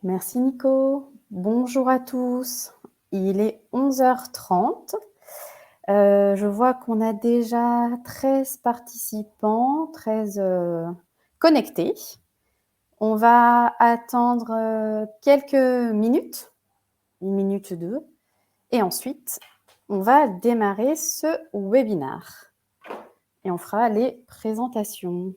Merci Nico. Bonjour à tous. Il est 11h30. Je vois qu'on a déjà 13 participants, 13 connectés. On va attendre quelques minutes, 1 minute, 2, et ensuite, on va démarrer ce webinaire. Et on fera les présentations.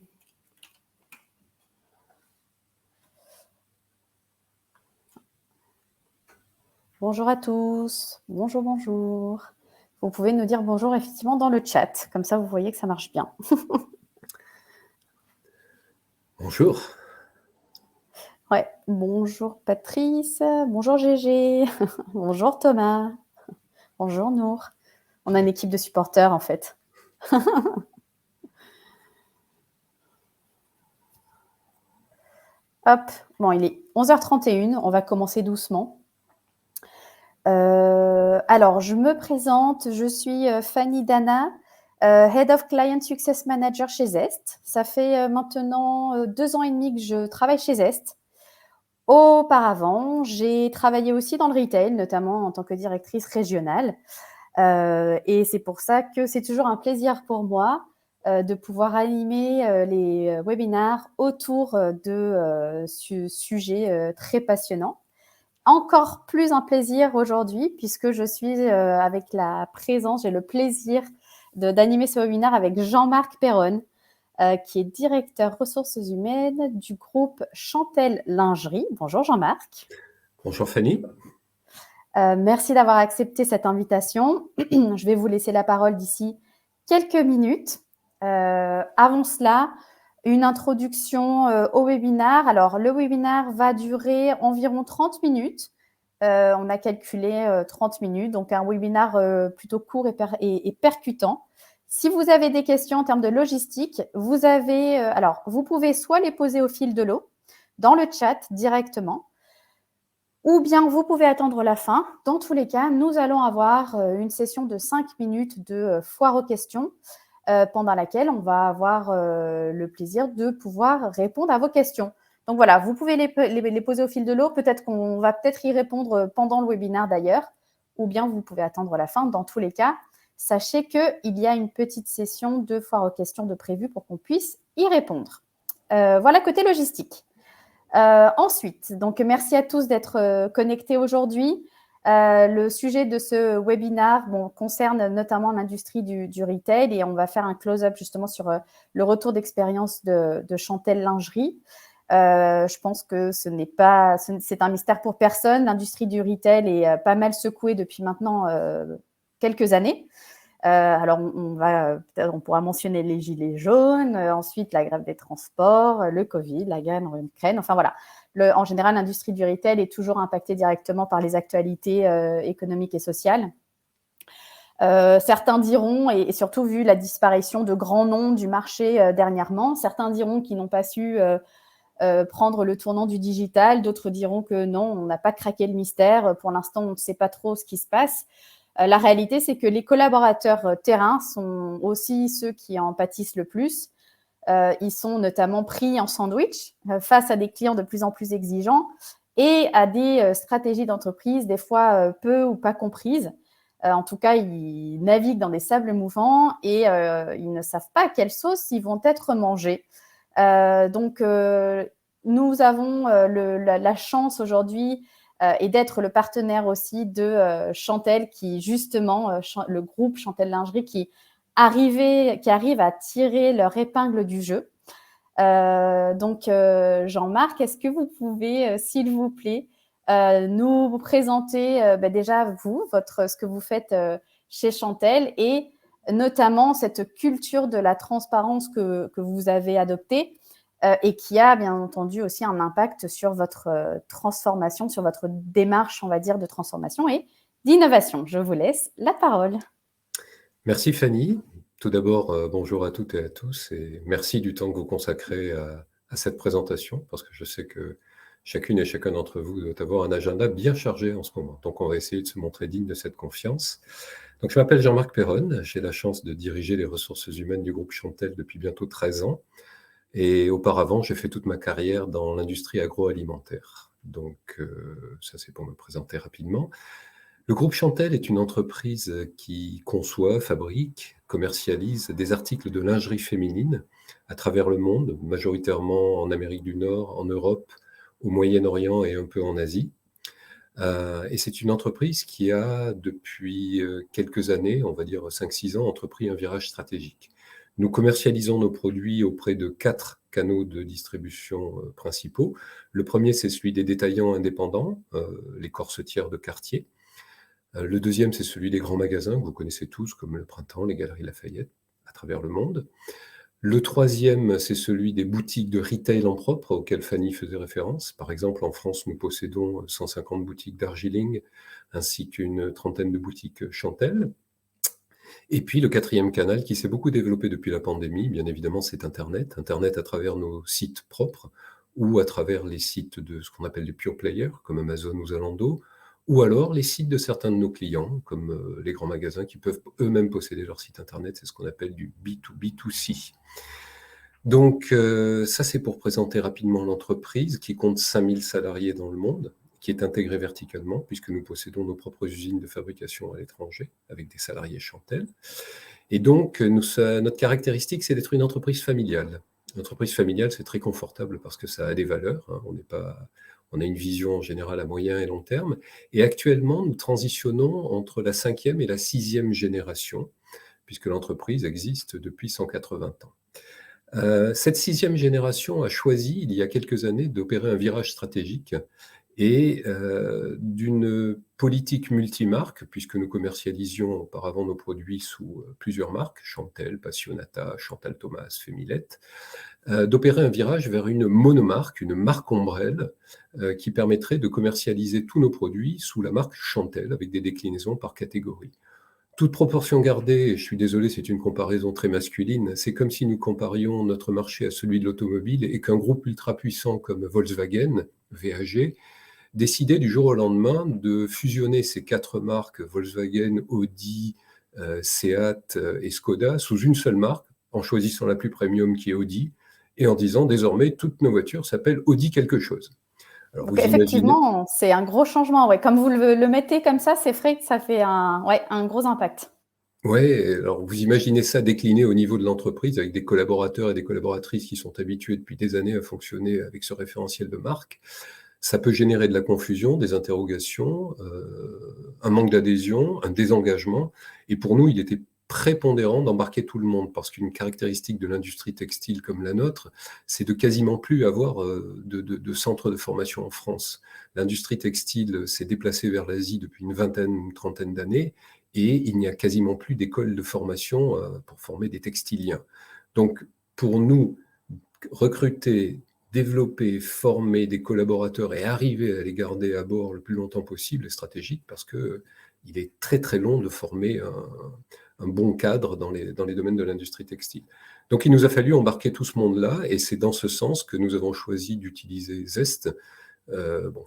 Bonjour à tous. Bonjour, bonjour. Vous pouvez nous dire bonjour effectivement dans le chat. Comme ça, vous voyez que ça marche bien. Bonjour. Ouais. Bonjour Patrice. Bonjour Gégé. Bonjour Thomas. Bonjour Nour. On a une équipe de supporters en fait. Hop. Bon, il est 11h31. On va commencer doucement. Alors, je me présente. Je suis Fanny Dana, Head of Client Success Manager chez Zest. Ça fait maintenant 2 ans et demi que je travaille chez Zest. Auparavant, j'ai travaillé aussi dans le retail, notamment en tant que directrice régionale. Et c'est pour ça que c'est toujours un plaisir pour moi de pouvoir animer les webinaires autour de ce sujet très passionnant. Encore plus un plaisir aujourd'hui puisque je suis avec la présence, j'ai le plaisir d'animer ce webinaire avec Jean-Marc Perronne, qui est directeur ressources humaines du groupe Chantel Lingerie. Bonjour Jean-Marc. Bonjour Fanny. Merci d'avoir accepté cette invitation. Je vais vous laisser la parole d'ici quelques minutes. Avant cela, une introduction au webinaire. Alors, le webinaire va durer environ 30 minutes. On a calculé 30 minutes, donc un webinaire plutôt court et percutant. Si vous avez des questions en termes de logistique, vous pouvez soit les poser au fil de l'eau, dans le chat directement, ou bien vous pouvez attendre la fin. Dans tous les cas, nous allons avoir une session de 5 minutes de foire aux questions pendant laquelle on va avoir le plaisir de pouvoir répondre à vos questions. Donc voilà, vous pouvez les poser au fil de l'eau. Peut-être qu'on va peut-être y répondre pendant le webinaire d'ailleurs, ou bien vous pouvez attendre la fin. Dans tous les cas, sachez qu'il y a une petite session de foire aux questions de prévue pour qu'on puisse y répondre. Voilà côté logistique. Ensuite, donc merci à tous d'être connectés aujourd'hui. Le sujet de ce webinaire concerne notamment l'industrie du retail et on va faire un close-up justement sur le retour d'expérience de Chantel Lingerie. Je pense que c'est un mystère pour personne. L'industrie du retail est pas mal secouée depuis maintenant quelques années. Alors, on pourra mentionner les gilets jaunes, ensuite la grève des transports, le Covid, la guerre en Ukraine. Enfin voilà, en général, l'industrie du retail est toujours impactée directement par les actualités économiques et sociales. Certains diront, et surtout vu la disparition de grands noms du marché dernièrement, certains diront qu'ils n'ont pas su prendre le tournant du digital, d'autres diront que non, on n'a pas craqué le mystère. Pour l'instant, on ne sait pas trop ce qui se passe. La réalité, c'est que les collaborateurs terrain sont aussi ceux qui en pâtissent le plus. Ils sont notamment pris en sandwich face à des clients de plus en plus exigeants et à des stratégies d'entreprise des fois peu ou pas comprises. En tout cas, ils naviguent dans des sables mouvants et ils ne savent pas à quelle sauce ils vont être mangés. Donc, nous avons la chance aujourd'hui et d'être le partenaire aussi de Chantel qui justement, le groupe Chantel Lingerie qui arrive à tirer leur épingle du jeu. Donc, Jean-Marc, est-ce que vous pouvez, s'il vous plaît, nous présenter déjà ce que vous faites chez Chantel et notamment cette culture de la transparence que vous avez adoptée et qui a bien entendu aussi un impact sur votre transformation, sur votre démarche, on va dire, de transformation et d'innovation. Je vous laisse la parole. Merci Fanny. Tout d'abord, bonjour à toutes et à tous et merci du temps que vous consacrez à cette présentation parce que je sais que chacune et chacun d'entre vous doit avoir un agenda bien chargé en ce moment. Donc on va essayer de se montrer digne de cette confiance. Donc je m'appelle Jean-Marc Perronne, j'ai la chance de diriger les ressources humaines du groupe Chantel depuis bientôt 13 ans et auparavant j'ai fait toute ma carrière dans l'industrie agroalimentaire. Donc, ça c'est pour me présenter rapidement. Le groupe Chantel est une entreprise qui conçoit, fabrique, commercialise des articles de lingerie féminine à travers le monde, majoritairement en Amérique du Nord, en Europe, au Moyen-Orient et un peu en Asie. Et c'est une entreprise qui a, depuis quelques années, on va dire 5-6 ans, entrepris un virage stratégique. Nous commercialisons nos produits auprès de 4 canaux de distribution principaux. Le premier, c'est celui des détaillants indépendants, les corsetières de quartier. Le deuxième, c'est celui des grands magasins que vous connaissez tous, comme le Printemps, les Galeries Lafayette, à travers le monde. Le troisième, c'est celui des boutiques de retail en propre, auxquelles Fanny faisait référence. Par exemple, en France, nous possédons 150 boutiques Darjeeling, ainsi qu'une trentaine de boutiques Chantel. Et puis le quatrième canal qui s'est beaucoup développé depuis la pandémie, bien évidemment, c'est Internet. Internet à travers nos sites propres ou à travers les sites de ce qu'on appelle des pure players, comme Amazon ou Zalando, ou alors les sites de certains de nos clients, comme les grands magasins qui peuvent eux-mêmes posséder leur site Internet. C'est ce qu'on appelle du B2B2C. Donc ça, c'est pour présenter rapidement l'entreprise qui compte 5000 salariés dans le monde, qui est intégrée verticalement, puisque nous possédons nos propres usines de fabrication à l'étranger, avec des salariés Chantel. Et donc, notre caractéristique, c'est d'être une entreprise familiale. Une entreprise familiale, c'est très confortable parce que ça a des valeurs. Hein. On a une vision en général à moyen et long terme. Et actuellement, nous transitionnons entre la 5e et la 6e génération, puisque l'entreprise existe depuis 180 ans. Cette 6e génération a choisi, il y a quelques années, d'opérer un virage stratégique et d'une politique multimarque, puisque nous commercialisions auparavant nos produits sous plusieurs marques, Chantel, Passionata, Chantal Thomas, Femilette, d'opérer un virage vers une monomarque, une marque ombrelle, qui permettrait de commercialiser tous nos produits sous la marque Chantel, avec des déclinaisons par catégorie. Toute proportion gardée, et je suis désolé, c'est une comparaison très masculine, c'est comme si nous comparions notre marché à celui de l'automobile et qu'un groupe ultra puissant comme Volkswagen, VAG, décidait du jour au lendemain de fusionner ces 4 marques, Volkswagen, Audi, Seat et Skoda, sous une seule marque, en choisissant la plus premium qui est Audi, et en disant désormais toutes nos voitures s'appellent Audi quelque chose. Alors, donc effectivement, c'est un gros changement. Ouais. Comme vous le mettez comme ça, c'est vrai que ça fait un gros impact. Oui, alors vous imaginez ça décliné au niveau de l'entreprise avec des collaborateurs et des collaboratrices qui sont habitués depuis des années à fonctionner avec ce référentiel de marque. Ça peut générer de la confusion, des interrogations, un manque d'adhésion, un désengagement. Et pour nous, il était prépondérant d'embarquer tout le monde, parce qu'une caractéristique de l'industrie textile comme la nôtre, c'est de quasiment plus avoir de centres de formation en France. L'industrie textile s'est déplacée vers l'Asie depuis une vingtaine, une trentaine d'années, et il n'y a quasiment plus d'écoles de formation pour former des textiliens. Donc, pour nous, recruter, développer, former des collaborateurs et arriver à les garder à bord le plus longtemps possible est stratégique, parce qu'il est très très long de former un bon cadre dans les domaines de l'industrie textile. Donc il nous a fallu embarquer tout ce monde-là, et c'est dans ce sens que nous avons choisi d'utiliser Zest.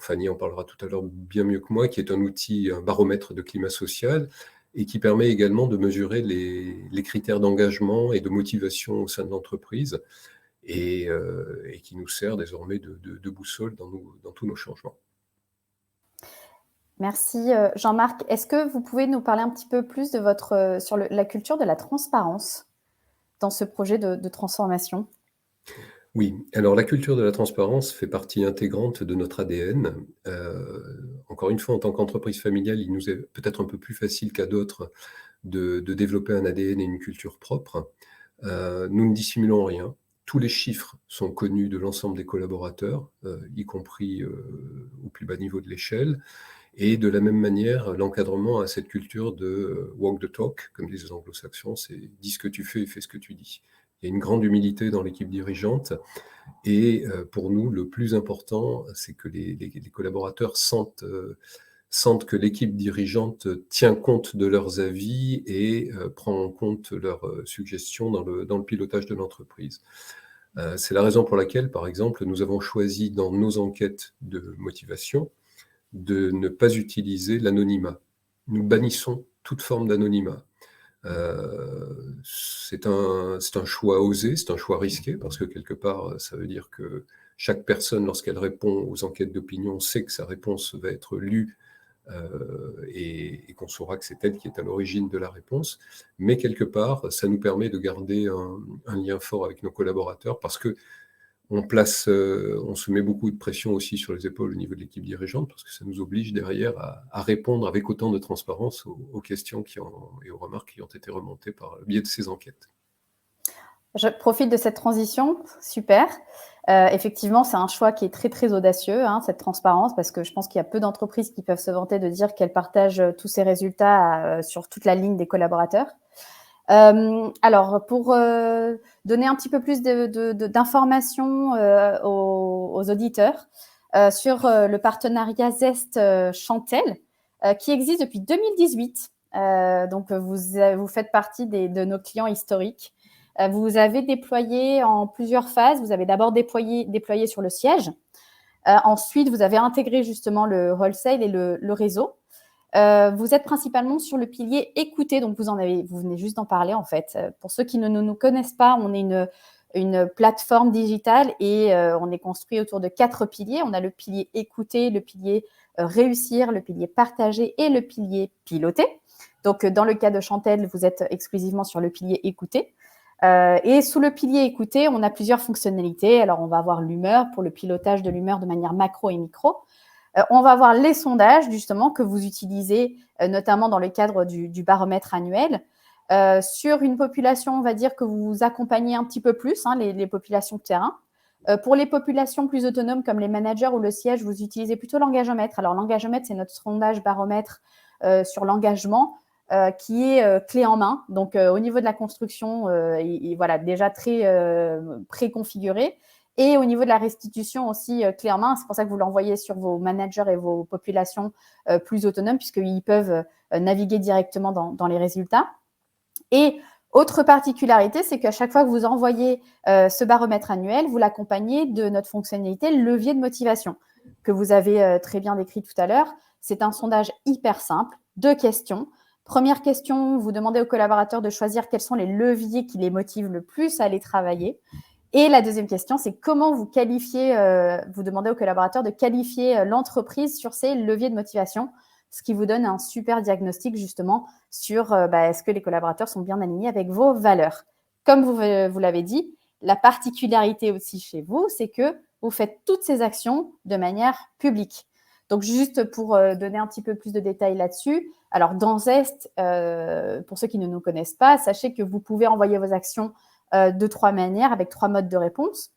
Fanny en parlera tout à l'heure bien mieux que moi, qui est un outil, un baromètre de climat social, et qui permet également de mesurer les critères d'engagement et de motivation au sein de l'entreprise, et qui nous sert désormais de boussole dans tous nos changements. Merci Jean-Marc. Est-ce que vous pouvez nous parler un petit peu plus de sur la culture de la transparence dans ce projet de transformation ? Oui, alors la culture de la transparence fait partie intégrante de notre ADN. Encore une fois, en tant qu'entreprise familiale, il nous est peut-être un peu plus facile qu'à d'autres de développer un ADN et une culture propre. Nous ne dissimulons rien. Tous les chiffres sont connus de l'ensemble des collaborateurs, y compris au plus bas niveau de l'échelle. Et de la même manière, l'encadrement a cette culture de walk the talk, comme disent les anglo-saxons, c'est dis ce que tu fais et fais ce que tu dis. Il y a une grande humilité dans l'équipe dirigeante, et pour nous, le plus important, c'est que les collaborateurs sentent que l'équipe dirigeante tient compte de leurs avis et prend en compte leurs suggestions dans le pilotage de l'entreprise. C'est la raison pour laquelle, par exemple, nous avons choisi dans nos enquêtes de motivation de ne pas utiliser l'anonymat. Nous bannissons toute forme d'anonymat. C'est un choix osé, c'est un choix risqué, parce que quelque part, ça veut dire que chaque personne, lorsqu'elle répond aux enquêtes d'opinion, sait que sa réponse va être lue et qu'on saura que c'est elle qui est à l'origine de la réponse. Mais quelque part, ça nous permet de garder un lien fort avec nos collaborateurs parce que on se met beaucoup de pression aussi sur les épaules au niveau de l'équipe dirigeante parce que ça nous oblige derrière à répondre avec autant de transparence aux questions et aux remarques qui ont été remontées par le biais de ces enquêtes. Je profite de cette transition, super. Effectivement, c'est un choix qui est très, très audacieux, hein, cette transparence, parce que je pense qu'il y a peu d'entreprises qui peuvent se vanter de dire qu'elles partagent tous ces résultats sur toute la ligne des collaborateurs. Alors, pour donner un petit peu plus d'informations aux auditeurs sur le partenariat Zest Chantel, qui existe depuis 2018. Donc, vous faites partie de nos clients historiques. Vous avez déployé en plusieurs phases. Vous avez d'abord déployé sur le siège. Ensuite, vous avez intégré justement le wholesale et le réseau. Vous êtes principalement sur le pilier écouter, donc vous venez juste d'en parler en fait. Pour ceux qui ne nous connaissent pas, on est une plateforme digitale et on est construit autour de 4 piliers. On a le pilier écouter, le pilier réussir, le pilier partager et le pilier piloter. Donc dans le cas de Chantel, vous êtes exclusivement sur le pilier écouter. Et sous le pilier écouter, on a plusieurs fonctionnalités. Alors on va avoir l'humeur pour le pilotage de l'humeur de manière macro et micro. On va voir les sondages, justement, que vous utilisez, notamment dans le cadre du baromètre annuel, sur une population, on va dire, que vous accompagnez un petit peu plus, hein, les populations de terrain. Pour les populations plus autonomes, comme les managers ou le siège, vous utilisez plutôt l'engagomètre. Alors, l'engagomètre, c'est notre sondage baromètre sur l'engagement, qui est clé en main. Donc, au niveau de la construction, voilà, déjà très préconfiguré. Et au niveau de la restitution aussi, clé en main, c'est pour ça que vous l'envoyez sur vos managers et vos populations plus autonomes, puisqu'ils peuvent naviguer directement dans les résultats. Et autre particularité, c'est qu'à chaque fois que vous envoyez ce baromètre annuel, vous l'accompagnez de notre fonctionnalité levier de motivation, que vous avez très bien décrit tout à l'heure. C'est un sondage hyper simple, 2 questions. Première question, vous demandez aux collaborateurs de choisir quels sont les leviers qui les motivent le plus à aller travailler. Et la deuxième question, c'est comment vous qualifiez, vous demandez aux collaborateurs de qualifier l'entreprise sur ces leviers de motivation, ce qui vous donne un super diagnostic justement sur est-ce que les collaborateurs sont bien alignés avec vos valeurs. Comme vous l'avez dit, la particularité aussi chez vous, c'est que vous faites toutes ces actions de manière publique. Donc, juste pour donner un petit peu plus de détails là-dessus, alors dans Zest, pour ceux qui ne nous connaissent pas, sachez que vous pouvez envoyer vos actions de 3 manières, avec 3 modes de réponse.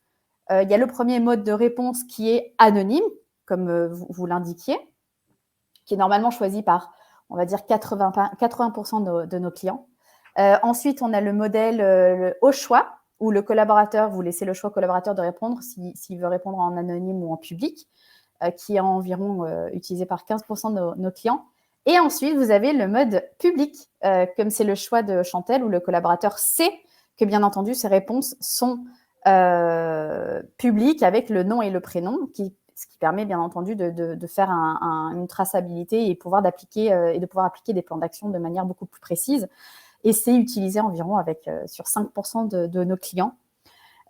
Il y a le premier mode de réponse qui est anonyme, comme vous l'indiquiez, qui est normalement choisi par, on va dire, 80% de nos clients. Ensuite, on a le modèle au choix, où le collaborateur, vous laissez le choix au collaborateur de répondre s'il veut répondre en anonyme ou en public, qui est environ utilisé par 15% de nos clients. Et ensuite, vous avez le mode public, comme c'est le choix de Chantel, où le collaborateur sait que, bien entendu, ces réponses sont publiques avec le nom et le prénom, ce qui permet, bien entendu, de faire une traçabilité et de pouvoir appliquer des plans d'action de manière beaucoup plus précise. Et c'est utilisé environ sur 5% de nos clients.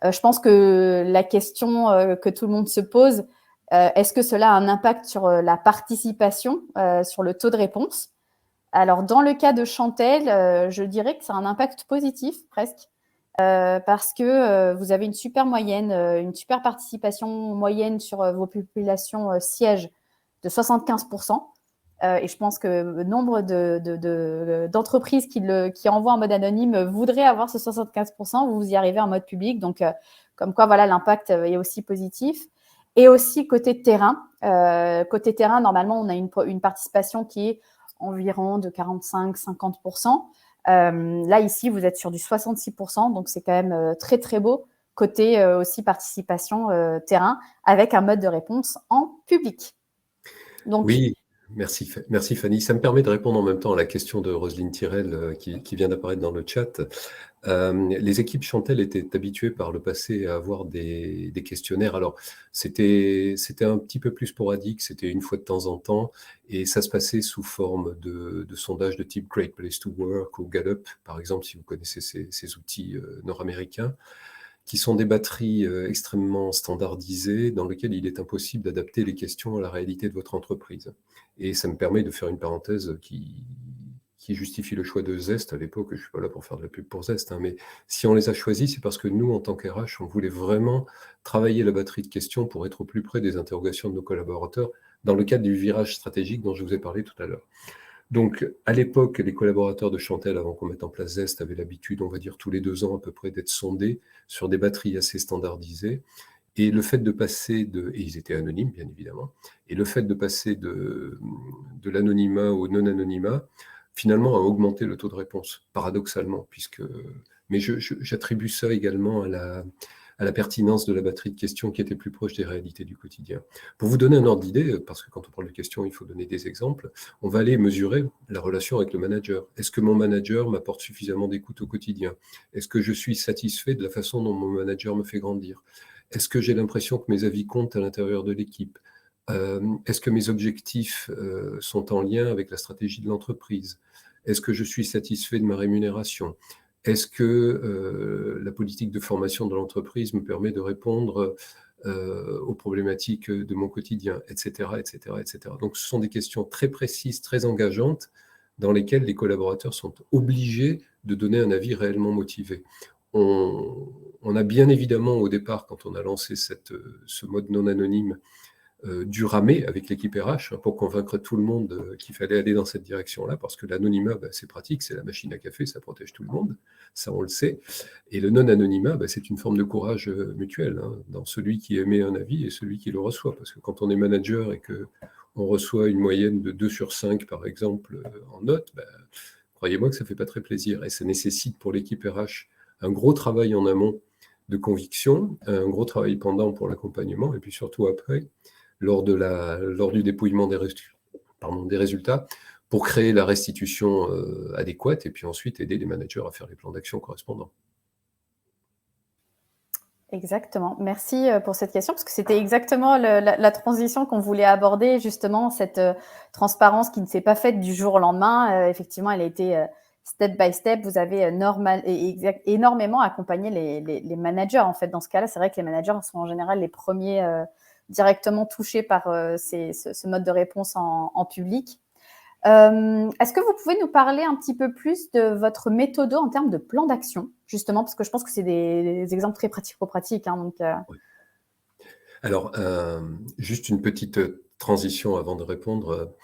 Je pense que la question que tout le monde se pose, est-ce que cela a un impact sur la participation, sur le taux de réponse? Alors, dans le cas de Chantel, je dirais que c'est un impact positif, presque, parce que vous avez une super moyenne, une super participation moyenne sur vos populations sièges de 75%. Et je pense que nombre d'entreprises qui envoient en mode anonyme voudraient avoir ce 75%. Vous y arrivez en mode public. Donc, comme quoi, voilà, l'impact est aussi positif. Et aussi, côté terrain, normalement, on a une participation qui est environ de 45-50%. Là, ici, vous êtes sur du 66%. Donc, c'est quand même très, très beau. Côté aussi participation terrain, avec un mode de réponse en public. Donc, oui. Merci Fanny. Ça me permet de répondre en même temps à la question de Roselyne Tirel qui vient d'apparaître dans le chat. Les équipes Chantel étaient habituées par le passé à avoir des questionnaires. Alors, c'était un petit peu plus sporadique, c'était une fois de temps en temps, et ça se passait sous forme de sondages de type Great Place to Work ou Gallup, par exemple, si vous connaissez ces outils nord-américains. qui sont des batteries extrêmement standardisées dans lesquelles il est impossible d'adapter les questions à la réalité de votre entreprise. Et ça me permet de faire une parenthèse qui justifie le choix de Zest à l'époque. Je ne suis pas là pour faire de la pub pour Zest, hein, mais si on les a choisis, c'est parce que nous, en tant qu'RH, on voulait vraiment travailler la batterie de questions pour être au plus près des interrogations de nos collaborateurs dans le cadre du virage stratégique dont je vous ai parlé tout à l'heure. Donc, à l'époque, les collaborateurs de Chantel, avant qu'on mette en place Zest, avaient l'habitude, on va dire tous les 2 ans à peu près, d'être sondés sur des batteries assez standardisées. Et le fait de passer et ils étaient anonymes, bien évidemment, et le fait de passer de l'anonymat au non-anonymat, finalement, a augmenté le taux de réponse, paradoxalement, mais j'attribue ça également à la pertinence de la batterie de questions qui était plus proche des réalités du quotidien. Pour vous donner un ordre d'idée, parce que quand on parle de questions, il faut donner des exemples, on va aller mesurer la relation avec le manager. Est-ce que mon manager m'apporte suffisamment d'écoute au quotidien? Est-ce que je suis satisfait de la façon dont mon manager me fait grandir? Est-ce que j'ai l'impression que mes avis comptent à l'intérieur de l'équipe? Est-ce que mes objectifs sont en lien avec la stratégie de l'entreprise? Est-ce que je suis satisfait de ma rémunération? Est-ce que la politique de formation de l'entreprise me permet de répondre aux problématiques de mon quotidien, etc., etc., etc. Donc, ce sont des questions très précises, très engageantes, dans lesquelles les collaborateurs sont obligés de donner un avis réellement motivé. On a bien évidemment, au départ, quand on a lancé ce mode non anonyme, dû ramer avec l'équipe RH pour convaincre tout le monde qu'il fallait aller dans cette direction-là, parce que l'anonymat, c'est pratique, c'est la machine à café, ça protège tout le monde, ça on le sait. Et le non-anonymat, c'est une forme de courage mutuel, hein, dans celui qui émet un avis et celui qui le reçoit. Parce que quand on est manager et qu'on reçoit une moyenne de 2 sur 5, par exemple, en notes, croyez-moi que ça ne fait pas très plaisir. Et ça nécessite pour l'équipe RH un gros travail en amont de conviction, un gros travail pendant pour l'accompagnement, et puis surtout après, lors du dépouillement des résultats, pour créer la restitution adéquate et puis ensuite aider les managers à faire les plans d'action correspondants. Exactement. Merci pour cette question, parce que c'était exactement la transition qu'on voulait aborder, justement, cette transparence qui ne s'est pas faite du jour au lendemain. Effectivement, elle a été step by step. Vous avez énormément accompagné les managers, en fait. Dans ce cas-là, c'est vrai que les managers sont en général les premiers directement touchés par ce mode de réponse en public. Est-ce que vous pouvez nous parler un petit peu plus de votre méthode en termes de plan d'action, justement, parce que je pense que c'est des exemples très pratico-pratiques. Hein, donc, Oui. Alors, juste une petite transition avant de répondre.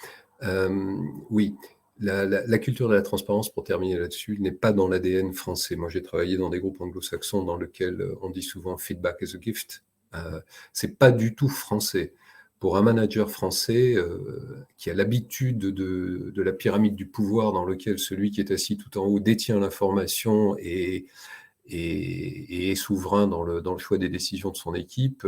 Oui, la culture de la transparence, pour terminer là-dessus, n'est pas dans l'ADN français. Moi, j'ai travaillé dans des groupes anglo-saxons dans lesquels on dit souvent « feedback is a gift ». C'est pas du tout français. Pour un manager français qui a l'habitude de la pyramide du pouvoir dans lequel celui qui est assis tout en haut détient l'information et est souverain dans le choix des décisions de son équipe,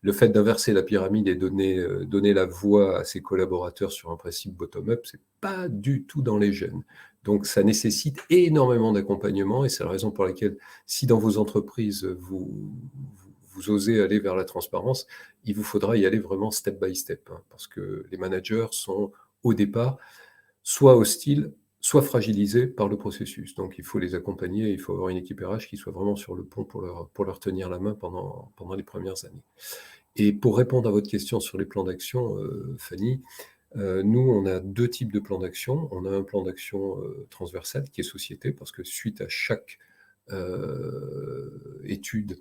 le fait d'inverser la pyramide et donner la voix à ses collaborateurs sur un principe bottom-up, c'est pas du tout dans les gènes. Donc ça nécessite énormément d'accompagnement et c'est la raison pour laquelle, si dans vos entreprises, vous osez aller vers la transparence, il vous faudra y aller vraiment step by step, hein, parce que les managers sont au départ soit hostiles, soit fragilisés par le processus. Donc il faut les accompagner, il faut avoir une équipe RH qui soit vraiment sur le pont pour leur tenir la main pendant les premières années. Et pour répondre à votre question sur les plans d'action, Fanny, nous, on a 2 types de plans d'action. On a un plan d'action transversal qui est société, parce que suite à chaque étude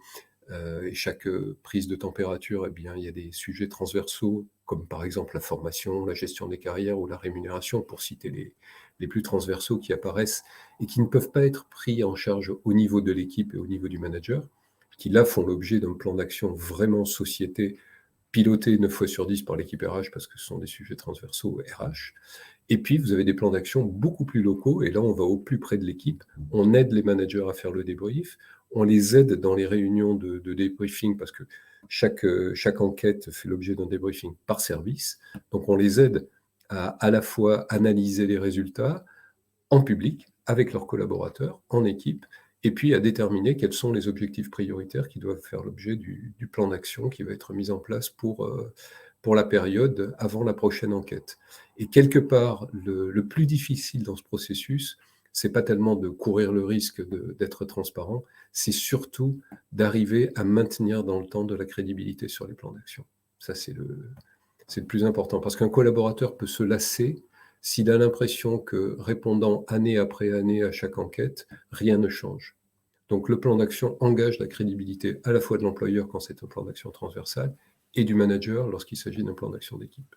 et chaque prise de température, eh bien, il y a des sujets transversaux, comme par exemple la formation, la gestion des carrières ou la rémunération, pour citer les plus transversaux qui apparaissent et qui ne peuvent pas être pris en charge au niveau de l'équipe et au niveau du manager, qui là font l'objet d'un plan d'action vraiment société, piloté 9 fois sur 10 par l'équipe RH, parce que ce sont des sujets transversaux RH. Et puis, vous avez des plans d'action beaucoup plus locaux, et là, on va au plus près de l'équipe, on aide les managers à faire le débrief, on les aide dans les réunions de débriefing, parce que chaque enquête fait l'objet d'un débriefing par service. Donc, on les aide à la fois analyser les résultats en public, avec leurs collaborateurs, en équipe, et puis à déterminer quels sont les objectifs prioritaires qui doivent faire l'objet du plan d'action qui va être mis en place pour la période avant la prochaine enquête. Et quelque part, le plus difficile dans ce processus, c'est pas tellement de courir le risque d'être transparent, c'est surtout d'arriver à maintenir dans le temps de la crédibilité sur les plans d'action. Ça, c'est le plus important, parce qu'un collaborateur peut se lasser s'il a l'impression que, répondant année après année à chaque enquête, rien ne change. Donc le plan d'action engage la crédibilité à la fois de l'employeur quand c'est un plan d'action transversal et du manager lorsqu'il s'agit d'un plan d'action d'équipe.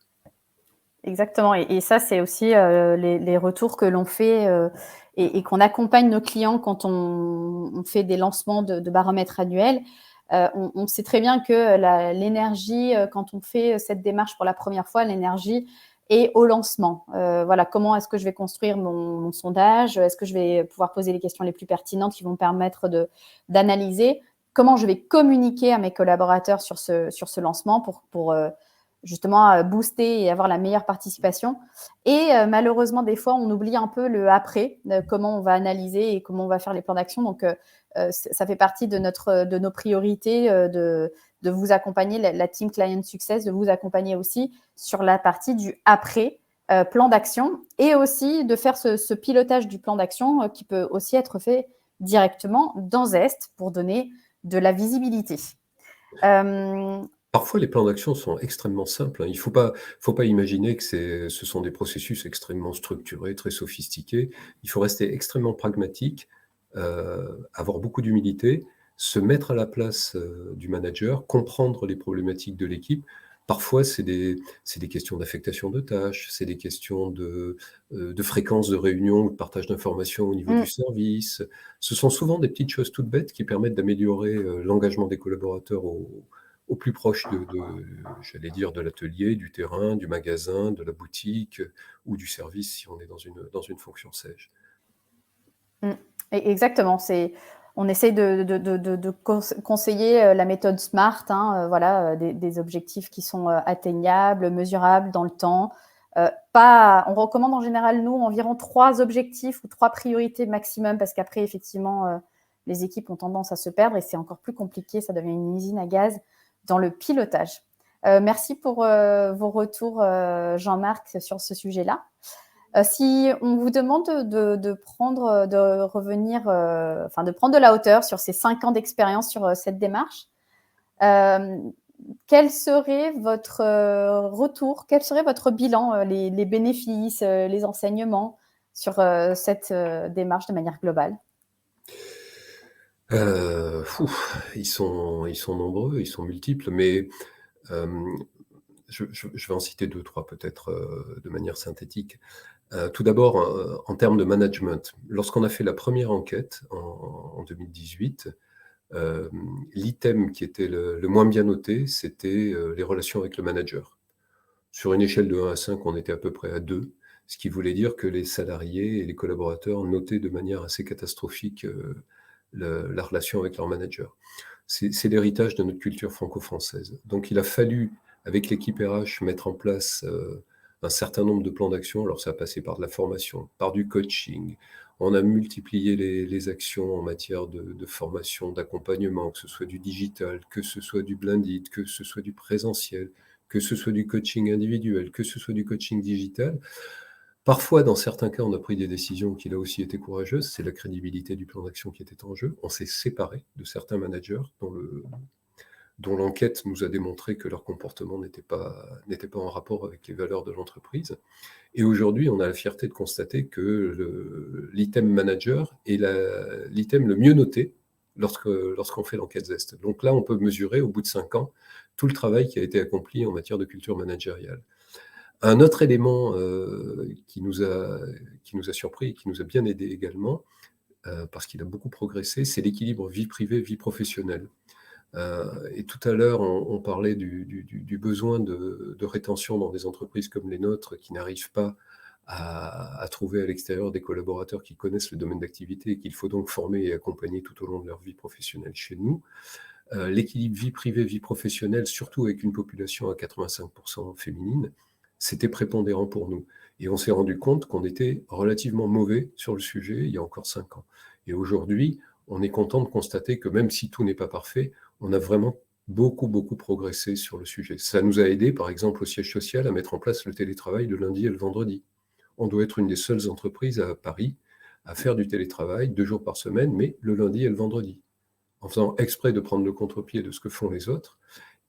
Exactement, et ça, c'est aussi les retours que l'on fait et qu'on accompagne nos clients quand on fait des lancements de baromètres annuels. On sait très bien que l'énergie, quand on fait cette démarche pour la première fois, l'énergie est au lancement. Voilà, comment est-ce que je vais construire mon sondage? Est-ce que je vais pouvoir poser les questions les plus pertinentes qui vont me permettre d'analyser? Comment je vais communiquer à mes collaborateurs sur ce lancement pour justement booster et avoir la meilleure participation. Et malheureusement, des fois, on oublie un peu le après, comment on va analyser et comment on va faire les plans d'action. Donc, ça fait partie de nos priorités de vous accompagner, la team Client Success, de vous accompagner aussi sur la partie du après plan d'action et aussi de faire ce pilotage du plan d'action qui peut aussi être fait directement dans Zest pour donner de la visibilité. Parfois, les plans d'action sont extrêmement simples. Il ne faut pas imaginer que ce sont des processus extrêmement structurés, très sophistiqués. Il faut rester extrêmement pragmatique, avoir beaucoup d'humilité, se mettre à la place du manager, comprendre les problématiques de l'équipe. Parfois, c'est des questions d'affectation de tâches, c'est des questions de fréquence de réunion ou de partage d'informations au niveau du service. Ce sont souvent des petites choses toutes bêtes qui permettent d'améliorer l'engagement des collaborateurs au plus proche j'allais dire, de l'atelier, du terrain, du magasin, de la boutique ou du service si on est dans une fonction SAGE. Exactement. On essaye de conseiller la méthode SMART, voilà, des objectifs qui sont atteignables, mesurables dans le temps. On recommande en général, nous, environ 3 objectifs ou 3 priorités maximum, parce qu'après, effectivement, les équipes ont tendance à se perdre et c'est encore plus compliqué, ça devient une usine à gaz dans le pilotage. Merci pour vos retours, Jean-Marc, sur ce sujet-là. Si on vous demande de prendre de la hauteur sur ces 5 ans d'expérience sur cette démarche, quel serait votre retour, quel serait votre bilan, les bénéfices, les enseignements sur cette démarche de manière globale? Ils sont nombreux, ils sont multiples, mais je vais en citer 2-3 peut-être de manière synthétique. Tout d'abord, en termes de management, lorsqu'on a fait la première enquête en 2018, l'item qui était le moins bien noté, c'était les relations avec le manager. Sur une échelle de 1 à 5, on était à peu près à 2, ce qui voulait dire que les salariés et les collaborateurs notaient de manière assez catastrophique la relation avec leur manager. C'est l'héritage de notre culture franco-française. Donc il a fallu, avec l'équipe RH, mettre en place un certain nombre de plans d'action. Alors ça a passé par de la formation, par du coaching. On a multiplié les actions en matière de formation, d'accompagnement, que ce soit du digital, que ce soit du blended, que ce soit du présentiel, que ce soit du coaching individuel, que ce soit du coaching digital. Parfois, dans certains cas, on a pris des décisions qui, là aussi, étaient courageuses. C'est la crédibilité du plan d'action qui était en jeu. On s'est séparé de certains managers dont l'enquête nous a démontré que leur comportement n'était pas en rapport avec les valeurs de l'entreprise. Et aujourd'hui, on a la fierté de constater que l'item manager est l'item le mieux noté lorsqu'on fait l'enquête Zest. Donc là, on peut mesurer, au bout de 5 ans, tout le travail qui a été accompli en matière de culture managériale. Un autre élément qui nous a surpris et qui nous a bien aidé également, parce qu'il a beaucoup progressé, c'est l'équilibre vie privée, vie professionnelle. Et tout à l'heure, on parlait du besoin de rétention dans des entreprises comme les nôtres qui n'arrivent pas à trouver à l'extérieur des collaborateurs qui connaissent le domaine d'activité et qu'il faut donc former et accompagner tout au long de leur vie professionnelle chez nous. L'équilibre vie privée, vie professionnelle, surtout avec une population à 85% féminine, c'était prépondérant pour nous. Et on s'est rendu compte qu'on était relativement mauvais sur le sujet il y a encore 5 ans. Et aujourd'hui, on est content de constater que même si tout n'est pas parfait, on a vraiment beaucoup progressé sur le sujet. Ça nous a aidé, par exemple, au siège social, à mettre en place le télétravail le lundi et le vendredi. On doit être une des seules entreprises à Paris à faire du télétravail 2 jours par semaine, mais le lundi et le vendredi. en faisant exprès de prendre le contre-pied de ce que font les autres,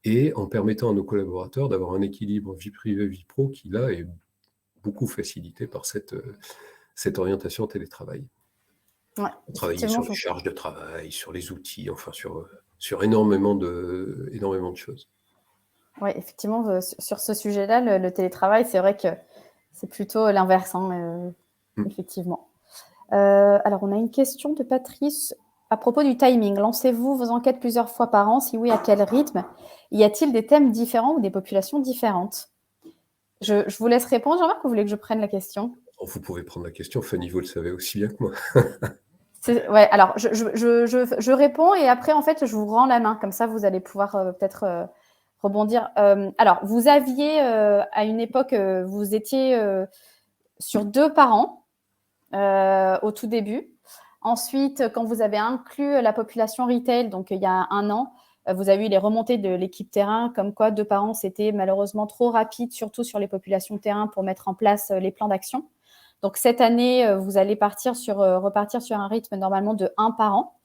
et en permettant à nos collaborateurs d'avoir un équilibre vie privée, vie pro qui, là, est beaucoup facilité par cette orientation télétravail. Ouais, Travailler effectivement, sur les charges de travail, sur les outils, enfin sur énormément de choses. ouais, effectivement, sur ce sujet-là, le télétravail, c'est vrai que c'est plutôt l'inverse, hein, effectivement. Alors, on a une question de Patrice à propos du timing. Lancez-vous vos enquêtes plusieurs fois par an? Si oui, à quel rythme? Y a-t-il des thèmes différents ou des populations différentes? Je vous laisse répondre. Jean-Marc, ou vous voulez que je prenne la question? Vous pouvez prendre la question, Fanny, vous le savez aussi bien que moi. Ouais, alors je réponds et après, en fait, je vous rends la main. Comme ça, vous allez pouvoir peut-être rebondir. Alors, vous aviez, à une époque, vous étiez sur 2 par an au tout début. Ensuite, quand vous avez inclus la population retail, donc il y a 1 an, vous avez eu les remontées de l'équipe terrain, comme quoi 2 par an, c'était malheureusement trop rapide, surtout sur les populations terrain, pour mettre en place les plans d'action. Donc cette année, vous allez repartir sur un rythme normalement de 1 par an.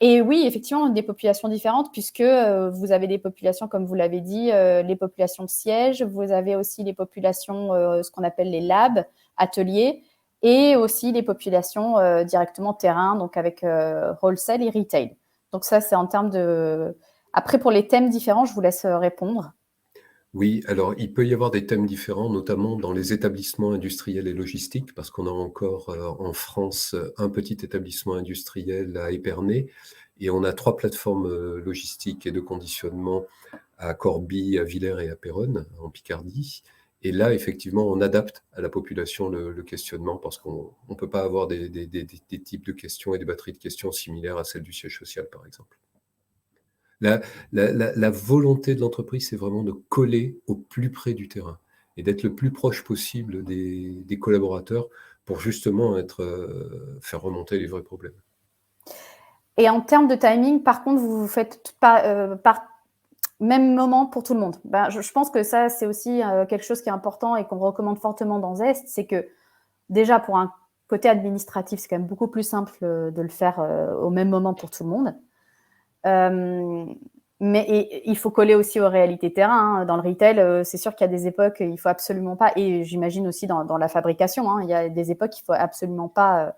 Et oui, effectivement, des populations différentes, puisque vous avez des populations, comme vous l'avez dit, les populations de siège, vous avez aussi les populations, ce qu'on appelle les labs, ateliers, et aussi les populations directement terrain, donc avec wholesale et retail. Donc ça, c'est en termes de... Après, pour les thèmes différents, je vous laisse répondre. Oui, alors il peut y avoir des thèmes différents, notamment dans les établissements industriels et logistiques, parce qu'on a encore en France un petit établissement industriel à Épernay, et on a 3 plateformes logistiques et de conditionnement à Corbie, à Villers et à Péronne, en Picardie. Et là, effectivement, on adapte à la population le questionnement, parce qu'on ne peut pas avoir des types de questions et des batteries de questions similaires à celles du siège social, par exemple. La volonté de l'entreprise, c'est vraiment de coller au plus près du terrain et d'être le plus proche possible des collaborateurs pour justement faire remonter les vrais problèmes. Et en termes de timing, par contre, vous faites par même moment pour tout le monde. Ben, je pense que ça, c'est aussi quelque chose qui est important et qu'on recommande fortement dans Zest, c'est que déjà, pour un côté administratif, c'est quand même beaucoup plus simple de le faire au même moment pour tout le monde. Mais il faut coller aussi aux réalités terrain. Hein. Dans le retail, c'est sûr qu'il y a des époques, il faut absolument pas, et j'imagine aussi dans la fabrication, hein, il y a des époques, il faut absolument pas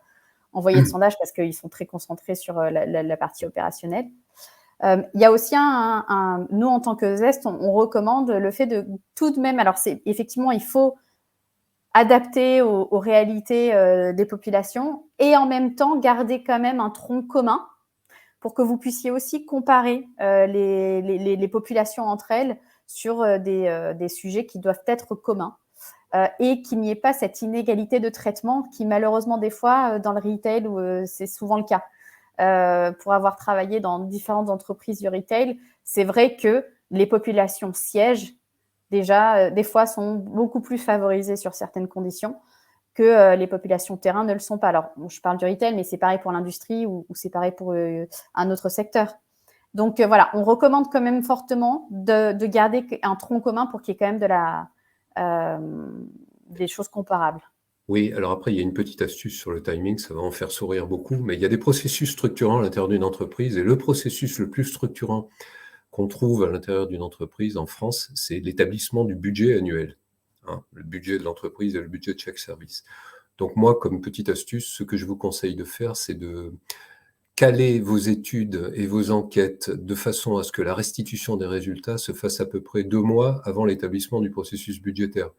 envoyer de sondage parce qu'ils sont très concentrés sur la partie opérationnelle. Il y a aussi nous, en tant que Zest, on recommande le fait de tout de même, alors effectivement, il faut adapter aux réalités des populations et en même temps garder quand même un tronc commun pour que vous puissiez aussi comparer les populations entre elles sur des sujets qui doivent être communs et qu'il n'y ait pas cette inégalité de traitement qui, malheureusement, des fois, dans le retail, c'est souvent le cas. Pour avoir travaillé dans différentes entreprises du retail, c'est vrai que les populations sièges, déjà, des fois, sont beaucoup plus favorisées sur certaines conditions que les populations terrain ne le sont pas. Alors, je parle du retail, mais c'est pareil pour l'industrie ou c'est pareil pour un autre secteur. Donc, voilà, on recommande quand même fortement de garder un tronc commun pour qu'il y ait quand même des choses comparables. Oui, alors après, il y a une petite astuce sur le timing, ça va en faire sourire beaucoup, mais il y a des processus structurants à l'intérieur d'une entreprise, et le processus le plus structurant qu'on trouve à l'intérieur d'une entreprise en France, c'est l'établissement du budget annuel. Hein, le budget de l'entreprise et le budget de chaque service. Donc moi, comme petite astuce, ce que je vous conseille de faire, c'est de caler vos études et vos enquêtes de façon à ce que la restitution des résultats se fasse à peu près 2 mois avant l'établissement du processus budgétaire.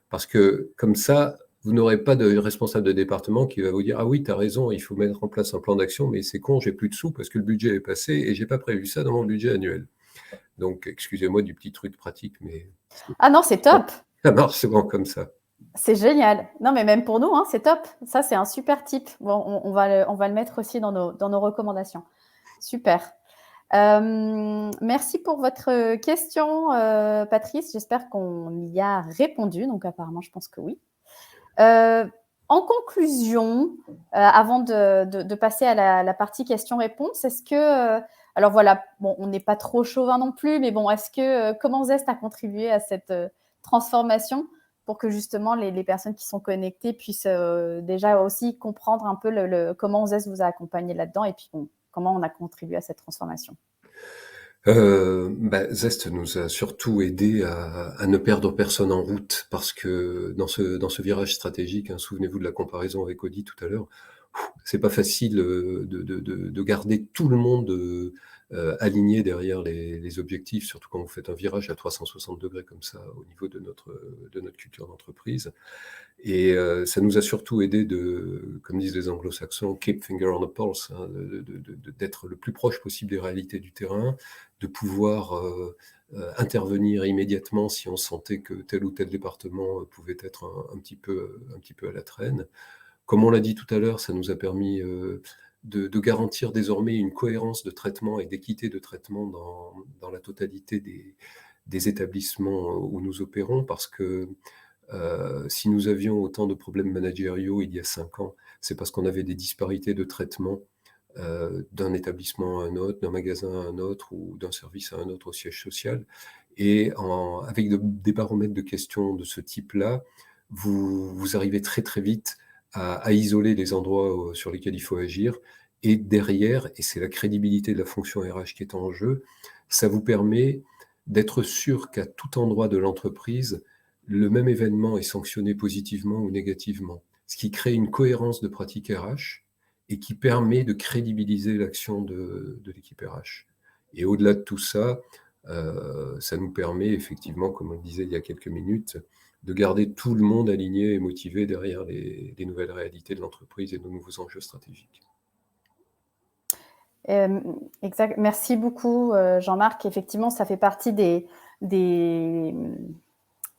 Parce que comme ça, vous n'aurez pas de responsable de département qui va vous dire « Ah oui, tu as raison, il faut mettre en place un plan d'action, mais c'est con, j'ai plus de sous parce que le budget est passé et j'ai pas prévu ça dans mon budget annuel. » Donc, excusez-moi du petit truc pratique, mais Ah non, c'est top. ça marche souvent comme ça. C'est génial. Non, mais même pour nous, hein, c'est top. Ça, c'est un super tip. Bon, on va le mettre aussi dans nos recommandations. Super. Merci pour votre question, Patrice. J'espère qu'on y a répondu. Donc, apparemment, je pense que oui. En conclusion, avant de passer à la partie questions-réponses, est-ce que... alors voilà, bon, on n'est pas trop chauvin non plus, mais bon, est-ce que comment Zest a contribué à cette transformation pour que justement les personnes qui sont connectées puissent déjà aussi comprendre un peu comment Zest vous a accompagné là-dedans et puis bon, comment on a contribué à cette transformation? Zest nous a surtout aidé à ne perdre personne en route parce que dans ce virage stratégique, hein, souvenez-vous de la comparaison avec Audi tout à l'heure, c'est pas facile de garder tout le monde aligné derrière les objectifs, surtout quand vous faites un virage à 360 degrés comme ça au niveau de notre culture d'entreprise. Et ça nous a surtout aidé comme disent les anglo-saxons, keep finger on the pulse, hein, d'être le plus proche possible des réalités du terrain, de pouvoir intervenir immédiatement si on sentait que tel ou tel département pouvait être un petit peu à la traîne. Comme on l'a dit tout à l'heure, ça nous a permis de garantir désormais une cohérence de traitement et d'équité de traitement dans la totalité des établissements où nous opérons, parce que si nous avions autant de problèmes managériaux il y a 5 ans, c'est parce qu'on avait des disparités de traitement d'un établissement à un autre, d'un magasin à un autre ou d'un service à un autre au siège social. Et avec des baromètres de questions de ce type-là, vous arrivez très très vite à isoler les endroits sur lesquels il faut agir. Et derrière, et c'est la crédibilité de la fonction RH qui est en jeu, ça vous permet d'être sûr qu'à tout endroit de l'entreprise, le même événement est sanctionné positivement ou négativement, ce qui crée une cohérence de pratique RH et qui permet de crédibiliser l'action de l'équipe RH. Et au-delà de tout ça, ça nous permet effectivement, comme on le disait il y a quelques minutes, de garder tout le monde aligné et motivé derrière les nouvelles réalités de l'entreprise et nos nouveaux enjeux stratégiques. Exact. Merci beaucoup, Jean-Marc. Effectivement, ça fait partie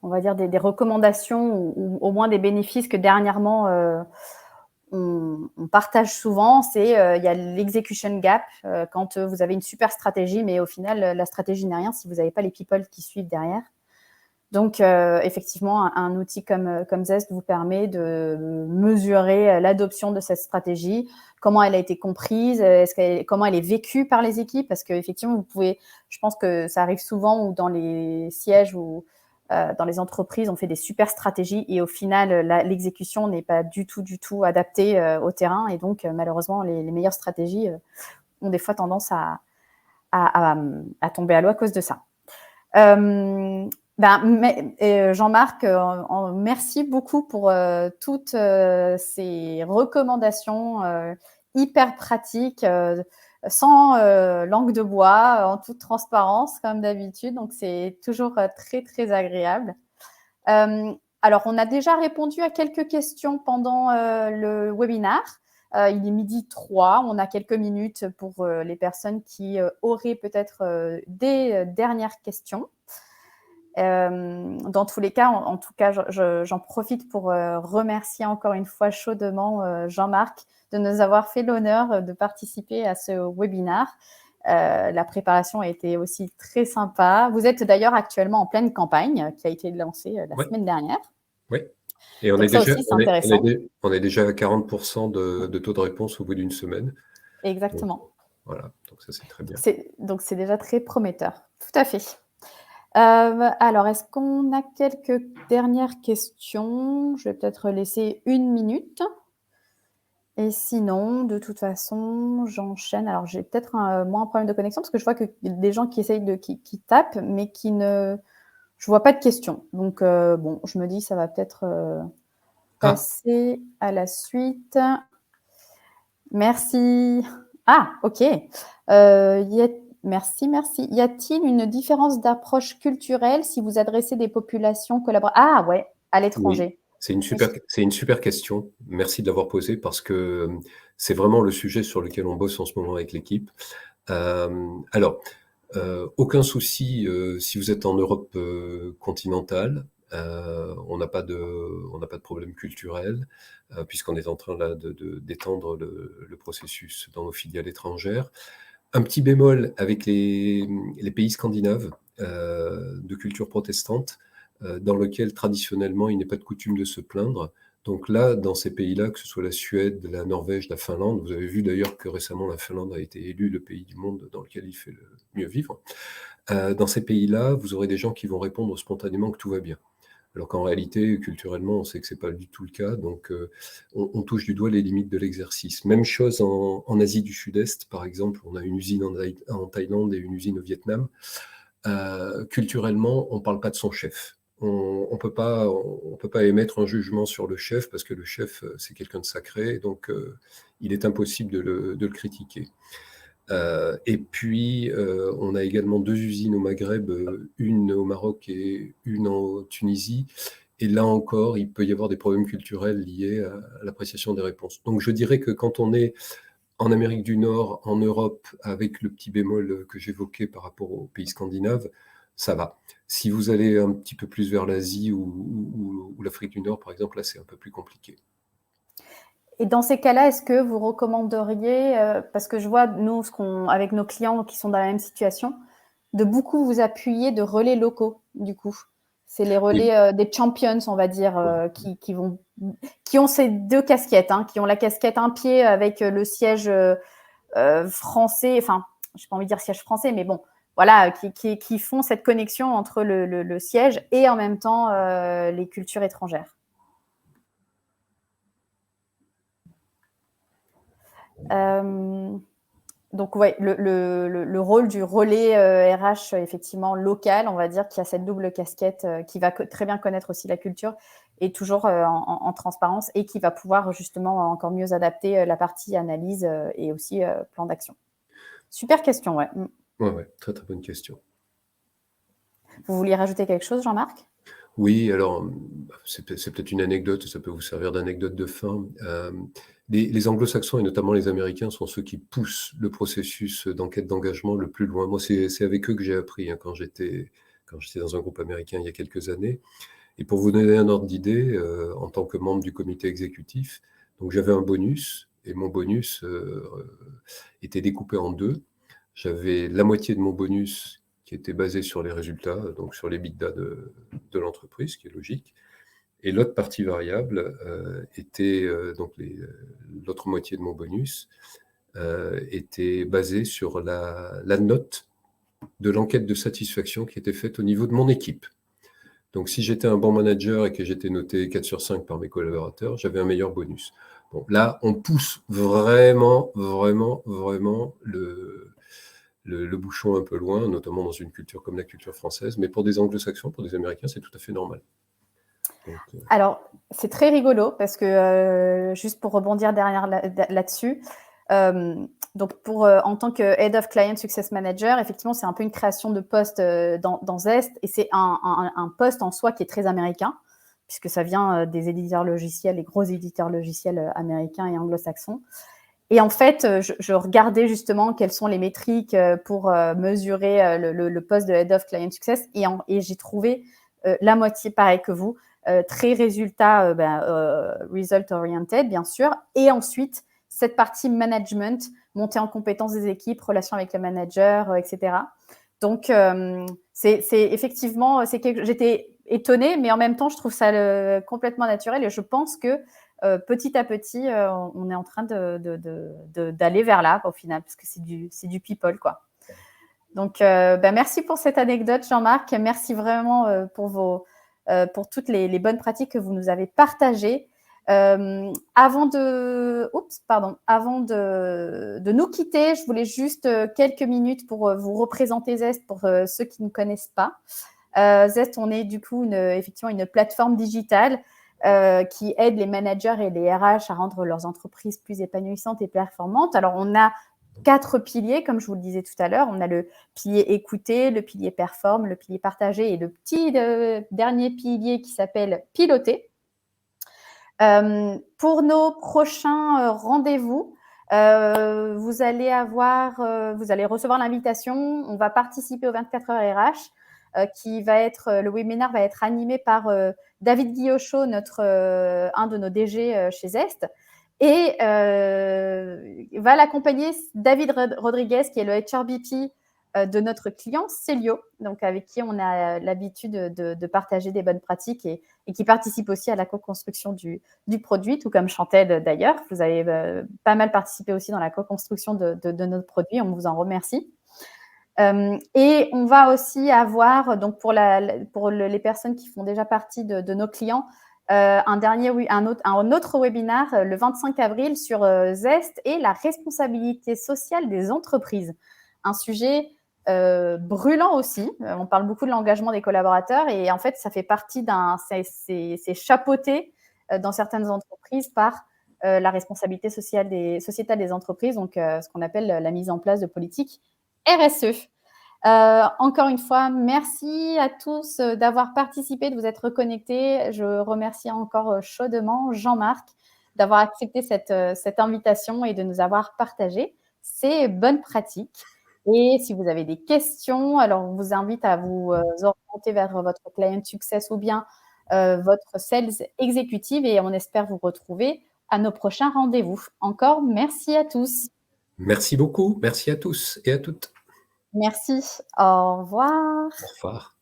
on va dire des recommandations ou au moins des bénéfices que dernièrement on partage souvent. C'est il y a l'execution gap quand vous avez une super stratégie, mais au final la stratégie n'est rien si vous n'avez pas les people qui suivent derrière. Donc, effectivement, un outil comme Zest vous permet de mesurer l'adoption de cette stratégie, comment elle a été comprise, comment elle est vécue par les équipes, parce qu'effectivement, je pense que ça arrive souvent où dans les sièges ou dans les entreprises, on fait des super stratégies et au final, l'exécution n'est pas du tout adaptée au terrain. Et donc, malheureusement, les meilleures stratégies ont des fois tendance à tomber à l'eau à cause de ça. Jean-Marc, merci beaucoup pour toutes ces recommandations hyper pratiques, sans langue de bois, en toute transparence, comme d'habitude. Donc, c'est toujours très, très agréable. Alors, on a déjà répondu à quelques questions pendant le webinaire. Il est 12h03. On a quelques minutes pour les personnes qui auraient peut-être des dernières questions. Dans tous les cas, en tout cas, j'en profite pour remercier encore une fois chaudement Jean-Marc de nous avoir fait l'honneur de participer à ce webinaire. La préparation a été aussi très sympa. Vous êtes d'ailleurs actuellement en pleine campagne qui a été lancée la semaine dernière. Oui, et on est déjà à 40% de taux de réponse au bout d'une semaine. Exactement. Voilà, donc ça c'est très bien. Donc c'est déjà très prometteur. Tout à fait. Alors, est-ce qu'on a quelques dernières questions? Je vais peut-être laisser 1 minute. Et sinon, de toute façon, j'enchaîne. Alors, j'ai peut-être moins un problème de connexion parce que je vois qu'il y a des gens qui essayent qui tapent, mais je vois pas de questions. Donc, bon, je me dis ça va peut-être passer à la suite. Merci. Ah, ok. Merci. Y a-t-il une différence d'approche culturelle si vous adressez des populations collaboratives? Ah ouais, à l'étranger. Oui, c'est une super question. Merci de l'avoir posée parce que c'est vraiment le sujet sur lequel on bosse en ce moment avec l'équipe. Alors, aucun souci si vous êtes en Europe continentale. On n'a pas de problème culturel puisqu'on est en train là d'étendre le processus dans nos filiales étrangères. Un petit bémol avec les pays scandinaves de culture protestante, dans lequel traditionnellement il n'est pas de coutume de se plaindre. Donc là, dans ces pays-là, que ce soit la Suède, la Norvège, la Finlande, vous avez vu d'ailleurs que récemment la Finlande a été élue le pays du monde dans lequel il fait le mieux vivre. Dans ces pays-là, vous aurez des gens qui vont répondre spontanément que tout va bien. Alors qu'en réalité, culturellement, on sait que c'est pas du tout le cas. Donc, on touche du doigt les limites de l'exercice. Même chose en Asie du Sud-Est, par exemple, on a une usine en Thaïlande et une usine au Vietnam. Culturellement, on parle pas de son chef. On peut pas émettre un jugement sur le chef parce que le chef, c'est quelqu'un de sacré, donc il est impossible de le critiquer. Et puis, on a également 2 usines au Maghreb, une au Maroc et une en Tunisie. Et là encore, il peut y avoir des problèmes culturels liés à l'appréciation des réponses. Donc je dirais que quand on est en Amérique du Nord, en Europe, avec le petit bémol que j'évoquais par rapport aux pays scandinaves, ça va. Si vous allez un petit peu plus vers l'Asie ou l'Afrique du Nord, par exemple, là, c'est un peu plus compliqué. Et dans ces cas-là, est-ce que vous recommanderiez, parce que je vois, nous, avec nos clients qui sont dans la même situation, de beaucoup vous appuyer de relais locaux, du coup. C'est les relais Oui. des champions, on va dire, qui ont ces 2 casquettes, hein, qui ont la casquette un pied avec le siège français, enfin, j'ai pas envie de dire siège français, mais bon, voilà, qui font cette connexion entre le siège et en même temps les cultures étrangères. Donc, ouais, le rôle du relais RH, effectivement, local, on va dire, qui a cette double casquette, qui va très bien connaître aussi la culture et toujours en transparence et qui va pouvoir justement encore mieux adapter la partie analyse et aussi plan d'action. Super question, ouais. Ouais, très très bonne question. Vous vouliez rajouter quelque chose, Jean-Marc? Oui, alors, c'est peut-être une anecdote, ça peut vous servir d'anecdote de fin. Les anglo-saxons et notamment les Américains sont ceux qui poussent le processus d'enquête d'engagement le plus loin. Moi, c'est avec eux que j'ai appris, hein, quand j'étais dans un groupe américain il y a quelques années. Et pour vous donner un ordre d'idée, en tant que membre du comité exécutif, donc j'avais un bonus et mon bonus était découpé en 2. J'avais la moitié de mon bonus qui était basé sur les résultats, donc sur les l'EBITDA de l'entreprise, ce qui est logique. Et l'autre partie variable était donc l'autre moitié de mon bonus était basée sur la note de l'enquête de satisfaction qui était faite au niveau de mon équipe. Donc, si j'étais un bon manager et que j'étais noté 4 sur 5 par mes collaborateurs, j'avais un meilleur bonus. Bon, là, on pousse vraiment, vraiment, vraiment le bouchon un peu loin, notamment dans une culture comme la culture française. Mais pour des anglo-saxons, pour des Américains, c'est tout à fait normal. Donc, Alors, c'est très rigolo parce que, juste pour rebondir derrière là-dessus, donc en tant que Head of Client Success Manager, effectivement, c'est un peu une création de poste dans Zest et c'est un poste en soi qui est très américain puisque ça vient des éditeurs logiciels, les gros éditeurs logiciels américains et anglo-saxons. Et en fait, je regardais justement quelles sont les métriques pour mesurer le poste de Head of Client Success et j'ai trouvé la moitié pareil que vous, très résultat, result oriented, bien sûr. Et ensuite, cette partie management, montée en compétence des équipes, relation avec le manager, etc. Donc, c'est effectivement, j'étais étonnée, mais en même temps, je trouve ça complètement naturel et je pense que petit à petit, on est en train d'aller vers là, au final, parce que c'est du people, quoi. Donc, merci pour cette anecdote, Jean-Marc. Merci vraiment pour toutes les bonnes pratiques que vous nous avez partagées. Avant de nous quitter, je voulais juste quelques minutes pour vous représenter Zest pour ceux qui ne connaissent pas. Zest, on est du coup effectivement une plateforme digitale qui aide les managers et les RH à rendre leurs entreprises plus épanouissantes et performantes. Alors, on a 4 piliers, comme je vous le disais tout à l'heure. On a le pilier écouter, le pilier performe, le pilier partagé et le petit dernier pilier qui s'appelle piloter. Pour nos prochains rendez-vous, vous allez recevoir l'invitation. On va participer aux 24 heures RH. Le webinaire va être animé par David Guillochot, un de nos DG chez Zest, et va l'accompagner David Rodriguez, qui est le HRBP de notre client Célio, donc avec qui on a l'habitude de partager des bonnes pratiques et qui participe aussi à la co-construction du produit, tout comme Chantel d'ailleurs. Vous avez pas mal participé aussi dans la co-construction de notre produit, on vous en remercie. Et on va aussi avoir, donc pour les personnes qui font déjà partie de nos clients, un autre webinaire le 25 avril sur Zest et la responsabilité sociale des entreprises. Un sujet brûlant aussi. On parle beaucoup de l'engagement des collaborateurs et en fait, ça fait partie c'est chapeauté dans certaines entreprises par la responsabilité sociétale des entreprises, donc ce qu'on appelle la mise en place de politiques RSE. Encore une fois, merci à tous d'avoir participé, de vous être connectés. Je remercie encore chaudement Jean-Marc d'avoir accepté cette invitation et de nous avoir partagé ces bonnes pratiques. Et si vous avez des questions, alors on vous invite à vous orienter vers votre client success ou bien votre sales exécutive et on espère vous retrouver à nos prochains rendez-vous. Encore merci à tous. Merci beaucoup. Merci à tous et à toutes. Merci. Au revoir. Au revoir.